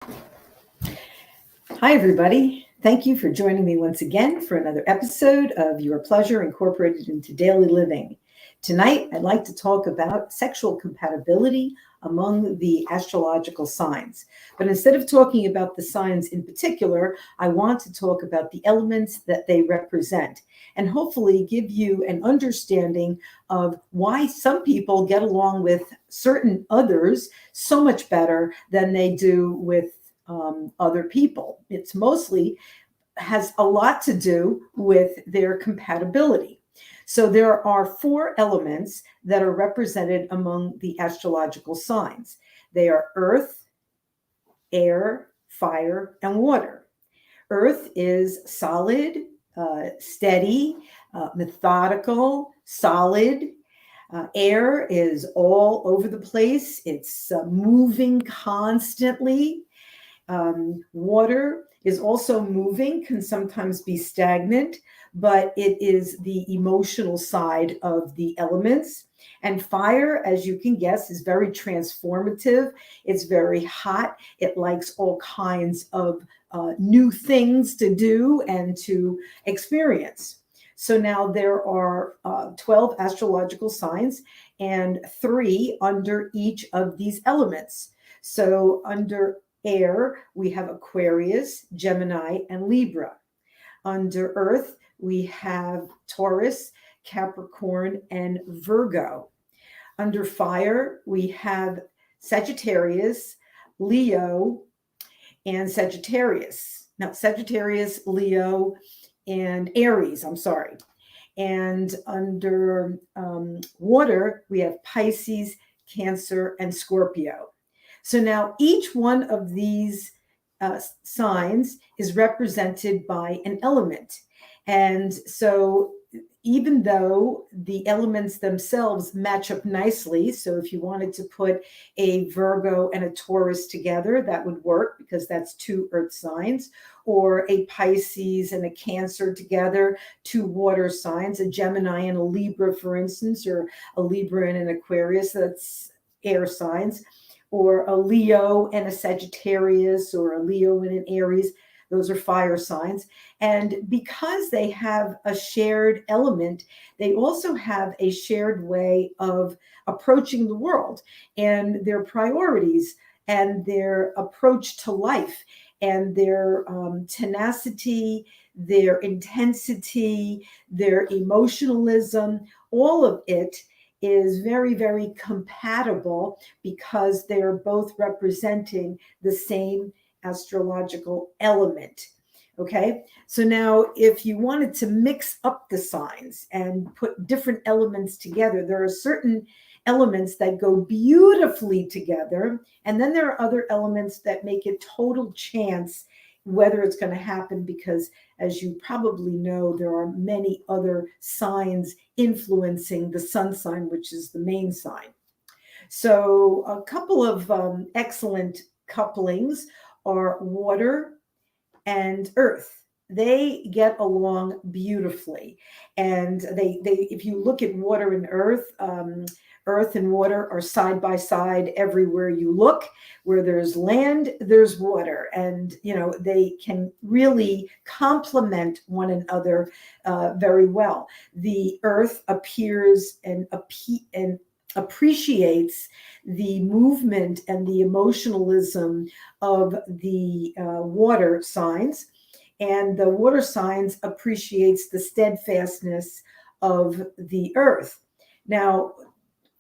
Hi, everybody. Thank you for joining me once again for another episode of Your Pleasure Incorporated into Daily Living. Tonight, I'd like to talk about sexual compatibility among the astrological signs. But instead of talking about the signs in particular, I want to talk about the elements that they represent and hopefully give you an understanding of why some people get along with certain others so much better than they do with other people. It's mostly has a lot to do with their compatibility. So there are four elements that are represented among the astrological signs. They are earth, air, fire, and water. Earth is solid, steady, methodical, solid. Air is all over the place. It's moving constantly. Water is also moving, can sometimes be stagnant, but it is the emotional side of the elements. And fire, as you can guess, is very transformative. It's very hot. It likes all kinds of new things to do and to experience. So now there are 12 astrological signs and 3 under each of these elements. So under air, we have Aquarius, Gemini, and Libra. Under earth, we have Taurus, Capricorn, and Virgo. Under fire, we have Sagittarius, Leo, and Sagittarius. Now, Sagittarius, Leo, and Aries, I'm sorry. And under water, we have Pisces, Cancer, and Scorpio. So now each one of these signs is represented by an element. And so even though the elements themselves match up nicely, so if you wanted to put a Virgo and a Taurus together, that would work because that's 2 earth signs, or a Pisces and a Cancer together, 2 water signs, a Gemini and a Libra, for instance, or a Libra and an Aquarius, that's air signs, or a Leo and a Sagittarius, or a Leo and an Aries. Those are fire signs. And because they have a shared element, they also have a shared way of approaching the world and their priorities and their approach to life and their tenacity, their intensity, their emotionalism, all of it is very, very compatible because they're both representing the same astrological element. Okay, so now if you wanted to mix up the signs and put different elements together, there are certain elements that go beautifully together, and then there are other elements that make it total chance whether it's going to happen, because as you probably know, there are many other signs influencing the sun sign, which is the main sign. So a couple of excellent couplings are water and earth. They get along beautifully. And they if you look at water and earth, earth and water are side by side everywhere you look. Where there's land, there's water. And, they can really complement one another very well. The earth appears and appreciates the movement and the emotionalism of the water signs, and the water signs appreciates the steadfastness of the earth. Now,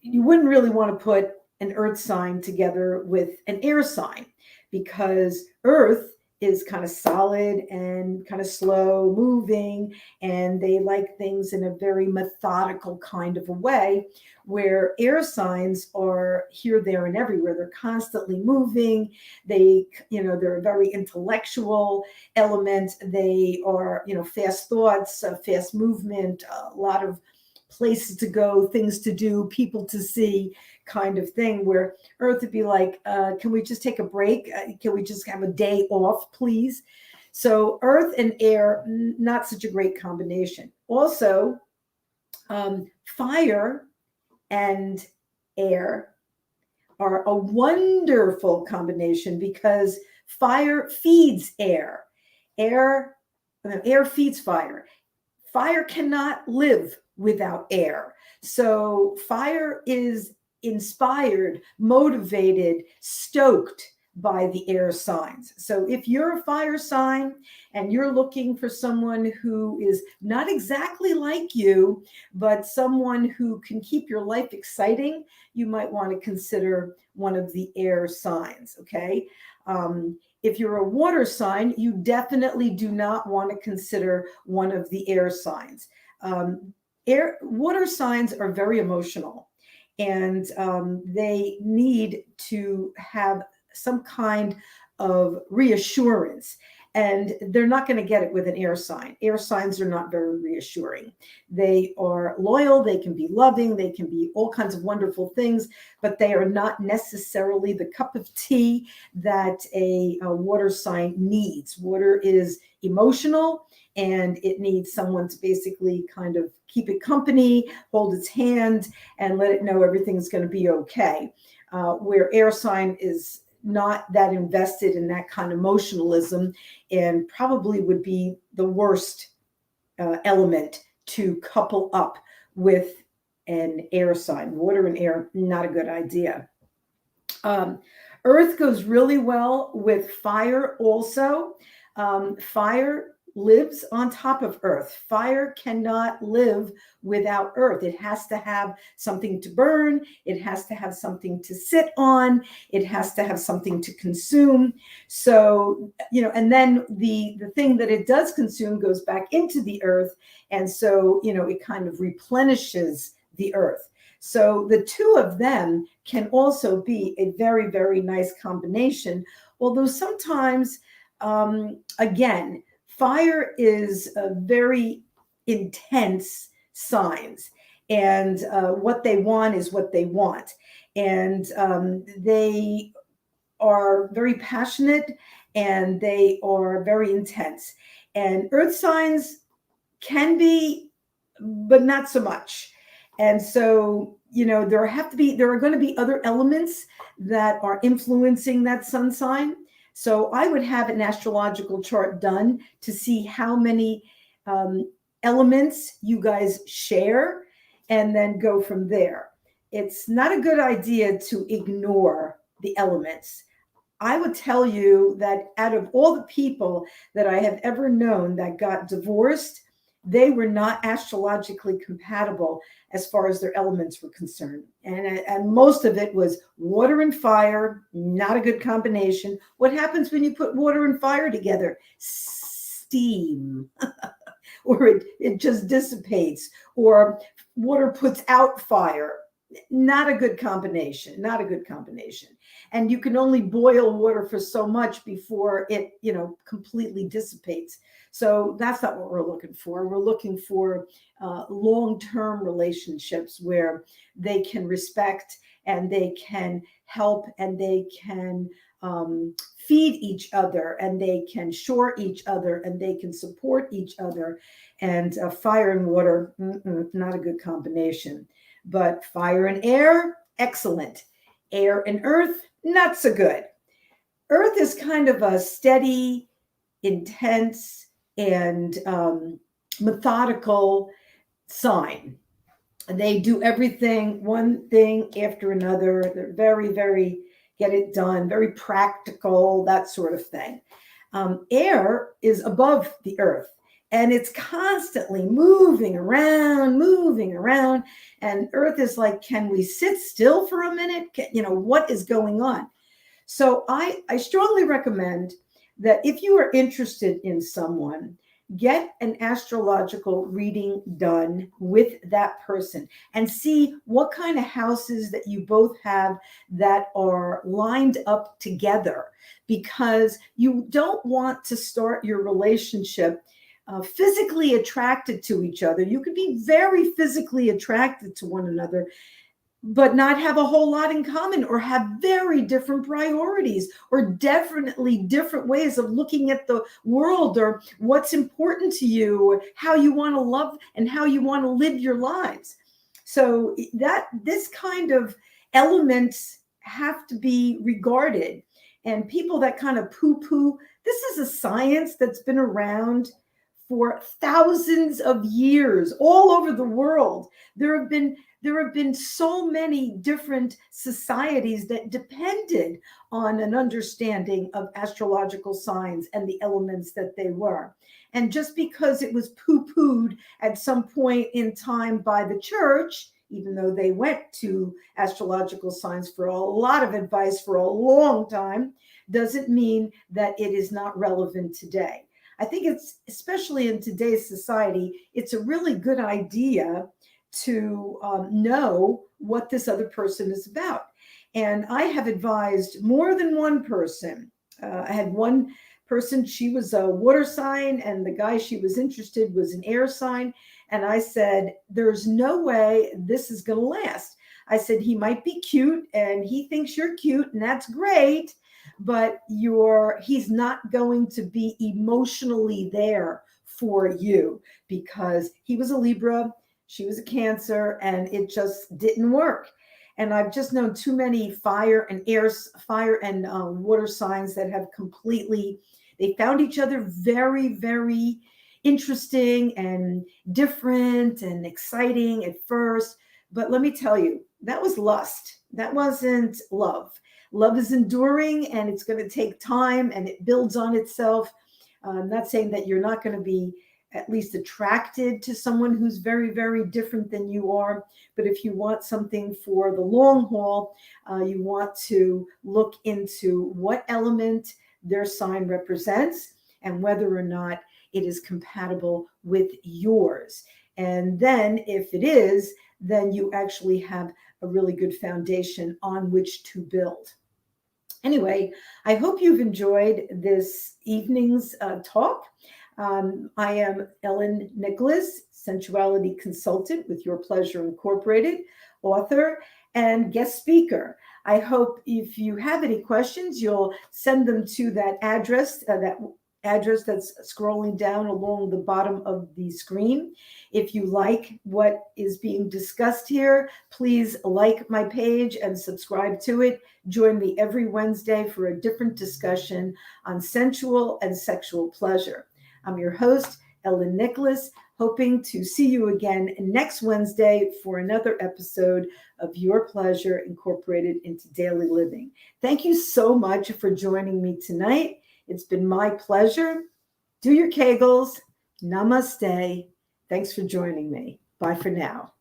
you wouldn't really want to put an earth sign together with an air sign, because earth is kind of solid and kind of slow moving, and they like things in a very methodical kind of a way, where air signs are here, there, and everywhere. They're constantly moving. They're a very intellectual element. They are, fast thoughts, fast movement, a lot of places to go, things to do, people to see kind of thing, where earth would be like, can we just take a break? Can we just have a day off, please? So earth and air, not such a great combination. Also, fire and air are a wonderful combination, because Fire feeds air. Air feeds fire. Fire cannot live without air. So fire is inspired, motivated, stoked by the air signs. So if you're a fire sign and you're looking for someone who is not exactly like you, but someone who can keep your life exciting, you might want to consider one of the air signs, okay? If you're a water sign, you definitely do not want to consider one of the air signs. Water signs are very emotional, and they need to have some kind of reassurance. And they're not going to get it with an air sign. Air signs are not very reassuring. They are loyal, they can be loving, they can be all kinds of wonderful things, but they are not necessarily the cup of tea that a water sign needs. Water is emotional, and it needs someone to basically kind of keep it company, hold its hand, and let it know everything's going to be okay. Where air sign is not that invested in that kind of emotionalism, and probably would be the worst element to couple up with an air sign. Water and air, not a good idea. Earth goes really well with fire also. Fire lives on top of earth. Fire cannot live without earth. It has to have something to burn. It has to have something to sit on. It has to have something to consume. So, and then the thing that it does consume goes back into the earth. And so, it kind of replenishes the earth. So the two of them can also be a very, very nice combination. Although sometimes, again, fire is a very intense signs, and what they want is what they want. And they are very passionate, and they are very intense. And earth signs can be, but not so much. And so, there are going to be other elements that are influencing that sun sign. So I would have an astrological chart done to see how many elements you guys share, and then go from there. It's not a good idea to ignore the elements. I would tell you that out of all the people that I have ever known that got divorced, they were not astrologically compatible as far as their elements were concerned. And most of it was water and fire, not a good combination. What happens when you put water and fire together? Steam. Or it just dissipates, or water puts out fire. Not a good combination, not a good combination. And you can only boil water for so much before it, completely dissipates. So that's not what we're looking for. We're looking for long-term relationships where they can respect, and they can help, and they can feed each other, and they can shore each other, and they can support each other. And fire and water, not a good combination. But fire and air, excellent. Air and earth, not so good. Earth is kind of a steady, intense, and methodical sign. They do everything, one thing after another. They're very, very get it done, very practical, that sort of thing. Air is above the earth, and it's constantly moving around. And earth is like, can we sit still for a minute? What is going on? So I strongly recommend that if you are interested in someone, get an astrological reading done with that person and see what kind of houses that you both have that are lined up together, because you don't want to start your relationship physically attracted to each other. You could be very physically attracted to one another, but not have a whole lot in common, or have very different priorities, or definitely different ways of looking at the world, or what's important to you, or how you want to love and how you want to live your lives. So that this kind of elements have to be regarded. And people that kind of poo-poo, this is a science that's been around for thousands of years all over the world. There have been so many different societies that depended on an understanding of astrological signs and the elements that they were. And just because it was poo-pooed at some point in time by the church, even though they went to astrological signs for a lot of advice for a long time, doesn't mean that it is not relevant today. I think it's, especially in today's society, it's a really good idea to know what this other person is about. And I have advised more than one person. I had one person, she was a water sign, and the guy she was interested was an air sign. And I said, there's no way this is going to last. I said, he might be cute and he thinks you're cute, and that's great, but he's not going to be emotionally there for you, because he was a Libra, she was a Cancer, and it just didn't work. And I've just known too many fire and water signs that have they found each other very, very interesting and different and exciting at first. But let me tell you, that was lust. That wasn't love. Love is enduring, and it's going to take time, and it builds on itself. I'm not saying that you're not going to be at least attracted to someone who's very, very different than you are. But if you want something for the long haul, you want to look into what element their sign represents and whether or not it is compatible with yours. And then if it is, then you actually have a really good foundation on which to build. Anyway, I hope you've enjoyed this evening's talk. I am Ellen Nicholas, sensuality consultant with Your Pleasure Incorporated, author and guest speaker. I hope if you have any questions, you'll send them to that address that's scrolling down along the bottom of the screen. If you like what is being discussed here, please like my page and subscribe to it. Join me every Wednesday for a different discussion on sensual and sexual pleasure. I'm your host, Ellen Nicholas, hoping to see you again next Wednesday for another episode of Your Pleasure Incorporated into Daily Living. Thank you so much for joining me tonight. It's been my pleasure. Do your Kegels. Namaste. Thanks for joining me. Bye for now.